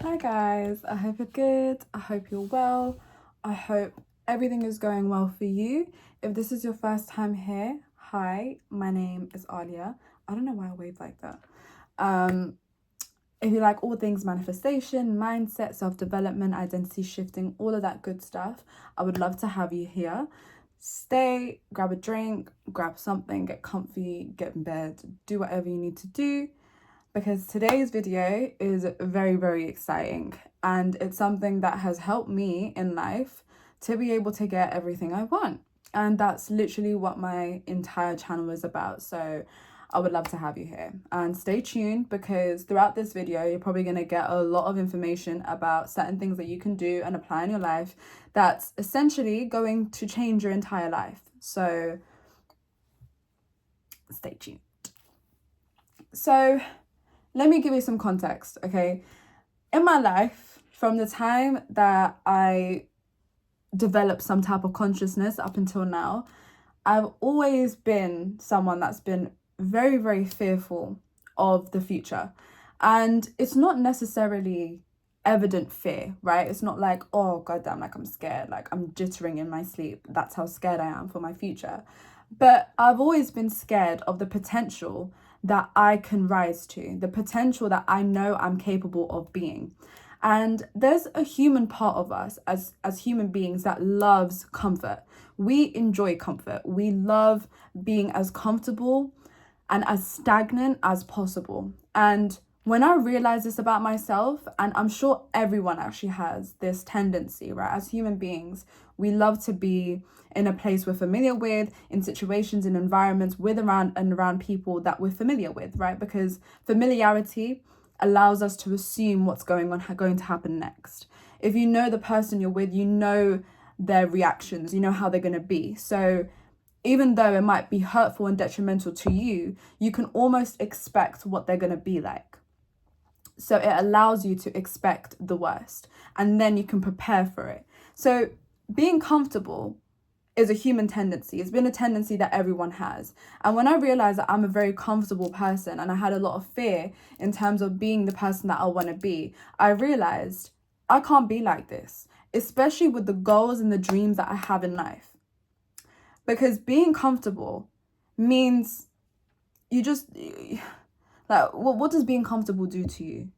Hi guys, I hope you're good, I hope you're well, I hope everything is going well for you. If this is your first time here, hi, my name is Aaliyah. I don't know why I waved like that. If you like all things manifestation, mindset, self-development, identity shifting, all of that good stuff, I would love to have you here. Stay, grab a drink, grab something, get comfy, get in bed, do whatever you need to do, because today's video is very, very exciting, and it's something that has helped me in life to be able to get everything I want. And that's literally what my entire channel is about. So I would love to have you here, and stay tuned, because throughout this video you're probably going to get a lot of information about certain things that you can do and apply in your life that's essentially going to change your entire life. So stay tuned. So let me give you some context, okay? In my life, from the time that I developed some type of consciousness up until now, I've always been someone that's been very, very fearful of the future. And it's not necessarily evident fear, right? It's not like, oh, goddamn, like I'm scared, like I'm jittering in my sleep. That's how scared I am for my future. But I've always been scared of the potential that I can rise to, the potential that I know I'm capable of being. And there's a human part of us as human beings that loves comfort. We enjoy comfort. We love being as comfortable and as stagnant as possible. And when I realized this about myself, and I'm sure everyone actually has this tendency, right? As human beings, we love to be in a place we're familiar with, in situations and environments with around people that we're familiar with, right? Because familiarity allows us to assume what's going to happen next. If you know the person you're with, you know their reactions, you know how they're going to be. So even though it might be hurtful and detrimental to you, you can almost expect what they're going to be like. So it allows you to expect the worst, and then you can prepare for it. So being comfortable is a human tendency. It's been a tendency that everyone has. And when I realized that I'm a very comfortable person and I had a lot of fear in terms of being the person that I want to be, I realized I can't be like this, especially with the goals and the dreams that I have in life. Because being comfortable means you just, like, what does being comfortable do to you?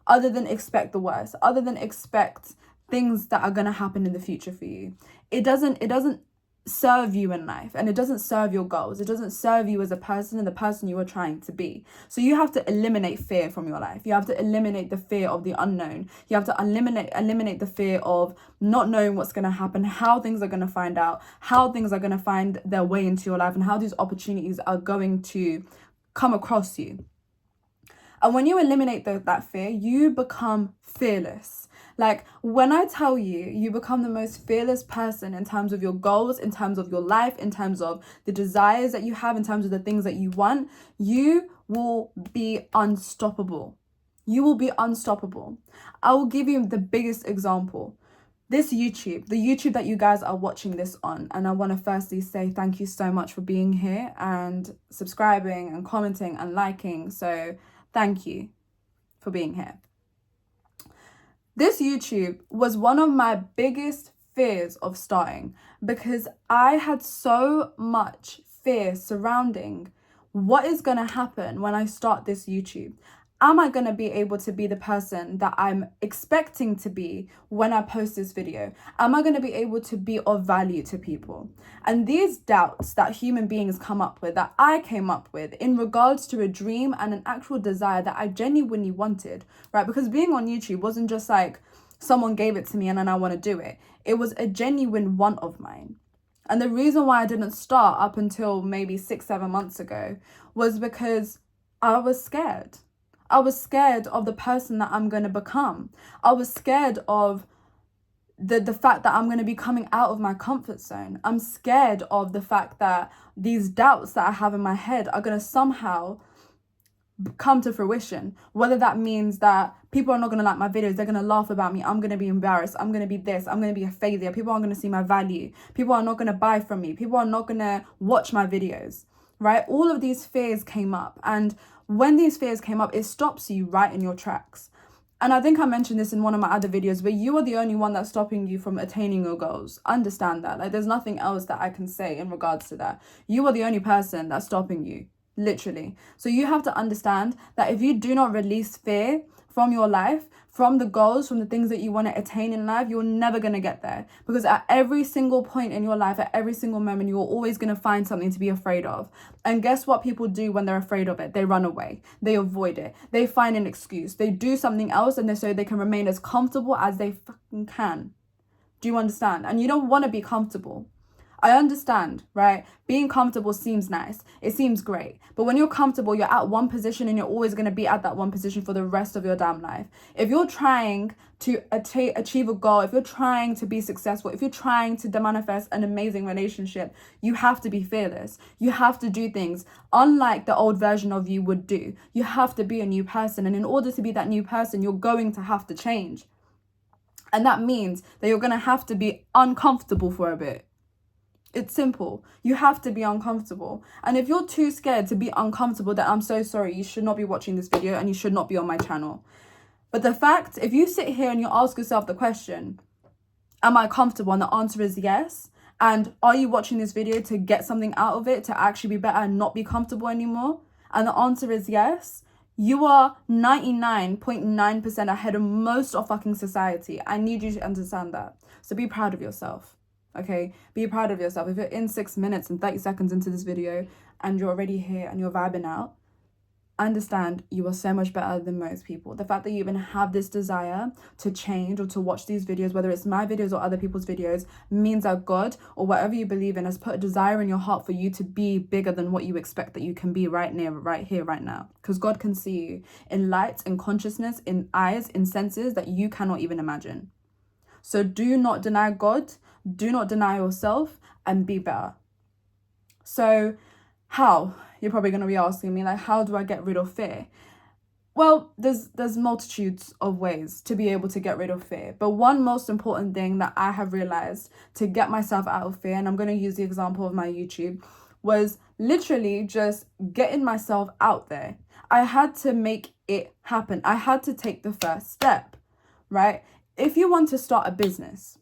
Other than expect the worst, other than expect things that are going to happen in the future for you. It doesn't serve you in life, and it doesn't serve your goals. It doesn't serve you as a person and the person you are trying to be. So you have to eliminate fear from your life. You have to eliminate the fear of the unknown. You have to eliminate the fear of not knowing what's going to happen, how things are going to find out, how things are going to find their way into your life, and how these opportunities are going to come across you. And when you eliminate that fear, you become fearless. Like, when I tell you, you become the most fearless person in terms of your goals, in terms of your life, in terms of the desires that you have, in terms of the things that you want, you will be unstoppable. You will be unstoppable. I will give you the biggest example. This YouTube, the YouTube that you guys are watching this on, and I want to firstly say thank you so much for being here and subscribing and commenting and liking. So thank you for being here. This YouTube was one of my biggest fears of starting, because I had so much fear surrounding what is going to happen when I start this YouTube. Am I going to be able to be the person that I'm expecting to be when I post this video? Am I going to be able to be of value to people? And these doubts that human beings come up with, that I came up with in regards to a dream and an actual desire that I genuinely wanted, right? Because being on YouTube wasn't just like someone gave it to me and then I want to do it. It was a genuine want of mine. And the reason why I didn't start up until maybe 6-7 months ago was because I was scared. I was scared of the person that I'm going to become. I was scared of the fact that I'm going to be coming out of my comfort zone. I'm scared of the fact that these doubts that I have in my head are going to somehow come to fruition. Whether that means that people are not going to like my videos, they're going to laugh about me, I'm going to be embarrassed, I'm going to be this, I'm going to be a failure, people aren't going to see my value, people are not going to buy from me, people are not going to watch my videos, right? All of these fears came up, and when these fears came up, it stops you right in your tracks. And I think I mentioned this in one of my other videos, but you are the only one that's stopping you from attaining your goals. Understand that. Like, there's nothing else that I can say in regards to that. You are the only person that's stopping you, literally. So you have to understand that if you do not release fear from your life, from the goals, from the things that you want to attain in life, you're never going to get there. Because at every single point in your life, at every single moment, you're always going to find something to be afraid of. And guess what people do when they're afraid of it? They run away. They avoid it. They find an excuse. They do something else, and so they can remain as comfortable as they fucking can. Do you understand? And you don't want to be comfortable. I understand, right? Being comfortable seems nice. It seems great. But when you're comfortable, you're at one position and you're always going to be at that one position for the rest of your damn life. If you're trying to achieve a goal, if you're trying to be successful, if you're trying to manifest an amazing relationship, you have to be fearless. You have to do things unlike the old version of you would do. You have to be a new person. And in order to be that new person, you're going to have to change. And that means that you're going to have to be uncomfortable for a bit. It's simple. You have to be uncomfortable. And if you're too scared to be uncomfortable, then I'm so sorry. You should not be watching this video and you should not be on my channel. But the fact, if you sit here and you ask yourself the question, am I comfortable? And the answer is yes. And are you watching this video to get something out of it, to actually be better and not be comfortable anymore? And the answer is yes. You are 99.9% ahead of most of fucking society. I need you to understand that. So be proud of yourself. Okay, be proud of yourself. If you're in 6 minutes and 30 seconds into this video and you're already here and you're vibing out, understand you are so much better than most people. The fact that you even have this desire to change or to watch these videos, whether it's my videos or other people's videos, means that God or whatever you believe in has put a desire in your heart for you to be bigger than what you expect that you can be right here, right now. Because God can see you in light, in consciousness, in eyes, in senses that you cannot even imagine. So do not deny God. Do not deny yourself and be better. So how? You're probably going to be asking me, like, how do I get rid of fear? Well, there's multitudes of ways to be able to get rid of fear. But one most important thing that I have realized to get myself out of fear, and I'm going to use the example of my YouTube, was literally just getting myself out there. I had to make it happen. I had to take the first step, right? If you want to start a business,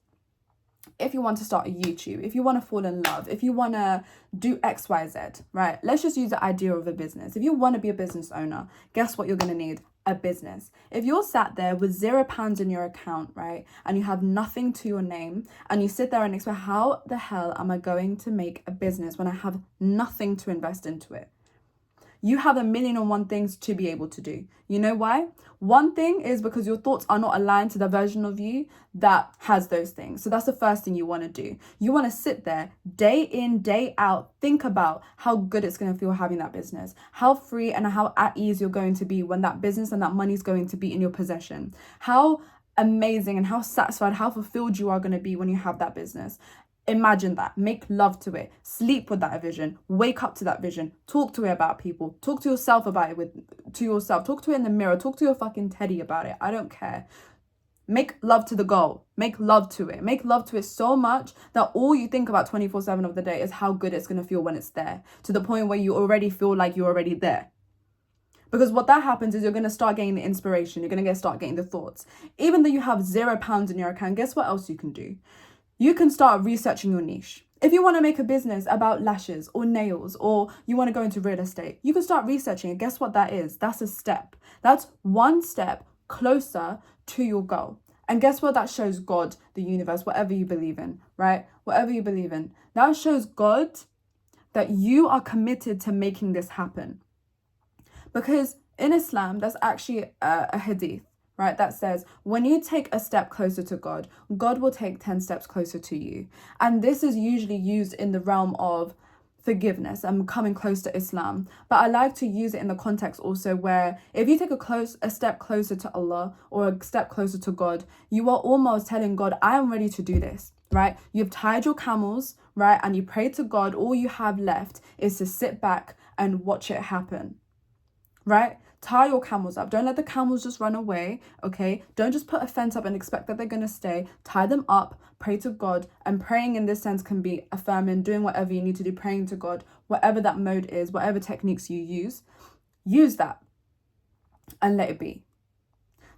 if you want to start a YouTube, if you want to fall in love, if you want to do X, Y, Z, right? Let's just use the idea of a business. If you want to be a business owner, guess what you're going to need? A business. If you're sat there with £0 in your account, right, and you have nothing to your name, and you sit there and expect, how the hell am I going to make a business when I have nothing to invest into it? You have 1,000,001 things to be able to do. You know why? One thing is because your thoughts are not aligned to the version of you that has those things. So that's the first thing you want to do. You want to sit there day in, day out, think about how good it's going to feel having that business, how free and how at ease you're going to be when that business and that money is going to be in your possession, how amazing and how satisfied, how fulfilled you are going to be when you have that business. Imagine that. Make love to it. Sleep with that vision. Wake up to that vision. Talk to it about people. Talk to yourself about it to yourself. Talk to it in the mirror. Talk to your fucking teddy about it. I don't care. Make love to the goal. Make love to it. Make love to it so much that all you think about 24/7 of the day is how good it's going to feel when it's there. To the point where you already feel like you're already there. Because what that happens is you're going to start getting the inspiration. You're going to start getting the thoughts. Even though you have £0 in your account, guess what else you can do? You can start researching your niche. If you want to make a business about lashes or nails, or you want to go into real estate, you can start researching it. Guess what that is? That's a step. That's one step closer to your goal. And guess what that shows God, the universe, whatever you believe in, right? Whatever you believe in. That shows God that you are committed to making this happen. Because in Islam, there's actually a hadith, right, that says when you take a step closer to God, God will take 10 steps closer to you. And this is usually used in the realm of forgiveness and coming close to Islam. But I like to use it in the context also where if you take a step closer to Allah or a step closer to God, you are almost telling God, I am ready to do this, right? You've tied your camels, right? And you pray to God. All you have left is to sit back and watch it happen, right? Tie your camels up. Don't let the camels just run away, okay? Don't just put a fence up and expect that they're going to stay. Tie them up, pray to God. And praying in this sense can be affirming, doing whatever you need to do, praying to God, whatever that mode is, whatever techniques you use that and let it be.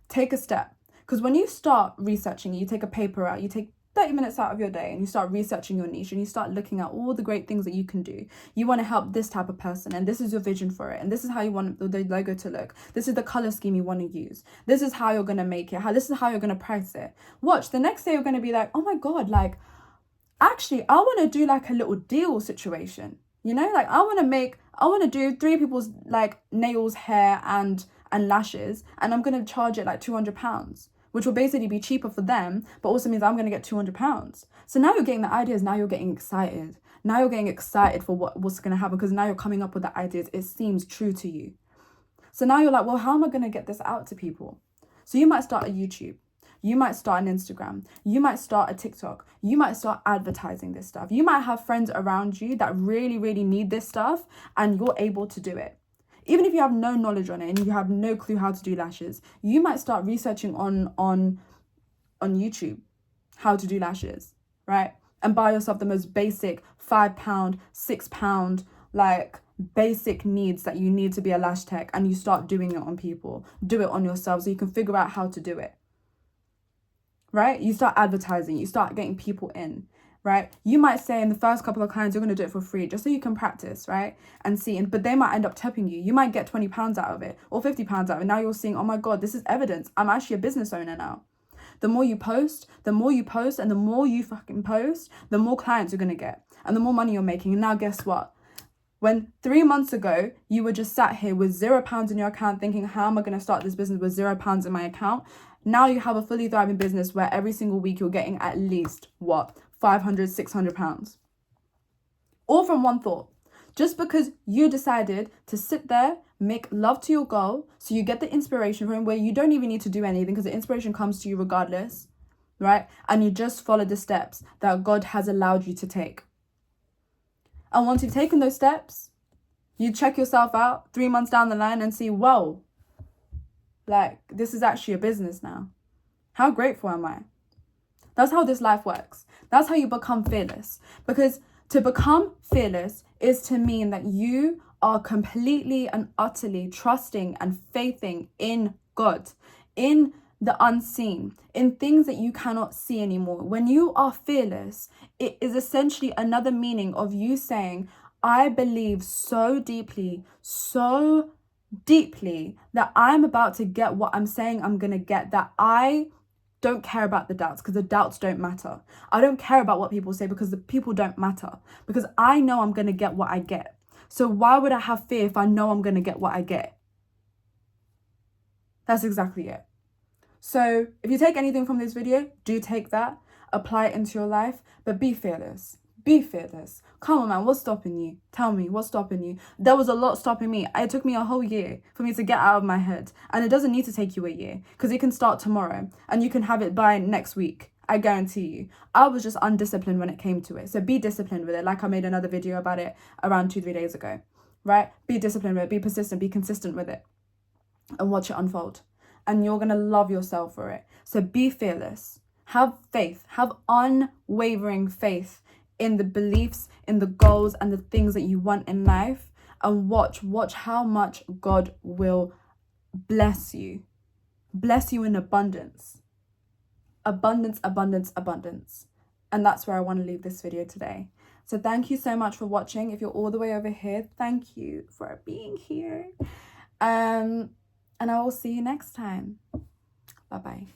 take a step. Because when you start researching, you take a paper out, you take 30 minutes out of your day and you start researching your niche and you start looking at all the great things that you can do. You want to help this type of person and this is your vision for it and this is how you want the logo to look. This is the color scheme you want to use. This is how you're going to make it. This is how you're going to price it. Watch, the next day you're going to be like, oh my God, like, actually, I want to do like a little deal situation. You know, like I want to do 3 people's like nails, hair and lashes, and I'm going to charge it like £200. Which will basically be cheaper for them, but also means I'm going to get £200. So now you're getting the ideas, now you're getting excited. Now you're getting excited for what's going to happen because now you're coming up with the ideas. It seems true to you. So now you're like, well, how am I going to get this out to people? So you might start a YouTube. You might start an Instagram. You might start a TikTok. You might start advertising this stuff. You might have friends around you that really, really need this stuff and you're able to do it. Even if you have no knowledge on it and you have no clue how to do lashes, you might start researching on YouTube how to do lashes, right? And buy yourself the most basic £5, £6, like basic needs that you need to be a lash tech, and you start doing it on people. Do it on yourself so you can figure out how to do it, right? You start advertising, you start getting people in. Right? You might say in the first couple of clients, you're going to do it for free just so you can practice, right? And see, but they might end up tipping you. You might get £20 out of it or £50 out of it. Now you're seeing, oh my God, this is evidence. I'm actually a business owner now. The more you post, and the more you fucking post, the more clients you're going to get and the more money you're making. And now guess what? When 3 months ago, you were just sat here with £0 in your account thinking, how am I going to start this business with £0 in my account? Now you have a fully thriving business where every single week you're getting at least what? £500, £600. All from one thought. Just because you decided to sit there, make love to your goal, so you get the inspiration from where you don't even need to do anything because the inspiration comes to you regardless, right? And you just follow the steps that God has allowed you to take. And once you've taken those steps, you check yourself out 3 months down the line and see, whoa, like this is actually a business now. How grateful am I? That's how this life works. That's how you become fearless. Because to become fearless is to mean that you are completely and utterly trusting and faithing in God, in the unseen, in things that you cannot see anymore. When you are fearless, it is essentially another meaning of you saying, I believe so deeply that I'm about to get what I'm saying I'm going to get, that I don't care about the doubts because the doubts don't matter. I don't care about what people say because the people don't matter, because I know I'm going to get what I get. So why would I have fear if I know I'm going to get what I get? That's exactly it. So if you take anything from this video, do take that, apply it into your life, but be fearless. Be fearless. Come on, man. What's stopping you? Tell me, what's stopping you? There was a lot stopping me. It took me a whole year for me to get out of my head. And it doesn't need to take you a year because it can start tomorrow and you can have it by next week. I guarantee you. I was just undisciplined when it came to it. So be disciplined with it. Like I made another video about it around 2-3 days ago, right? Be disciplined with it. Be persistent. Be consistent with it and watch it unfold. And you're going to love yourself for it. So be fearless. Have faith. Have unwavering faith in the beliefs, in the goals and the things that you want in life, and watch how much God will bless you in abundance. Abundance. And that's where I want to leave this video today. So thank you so much for watching. If you're all the way over here, thank you for being here. And I will see you next time. Bye-bye.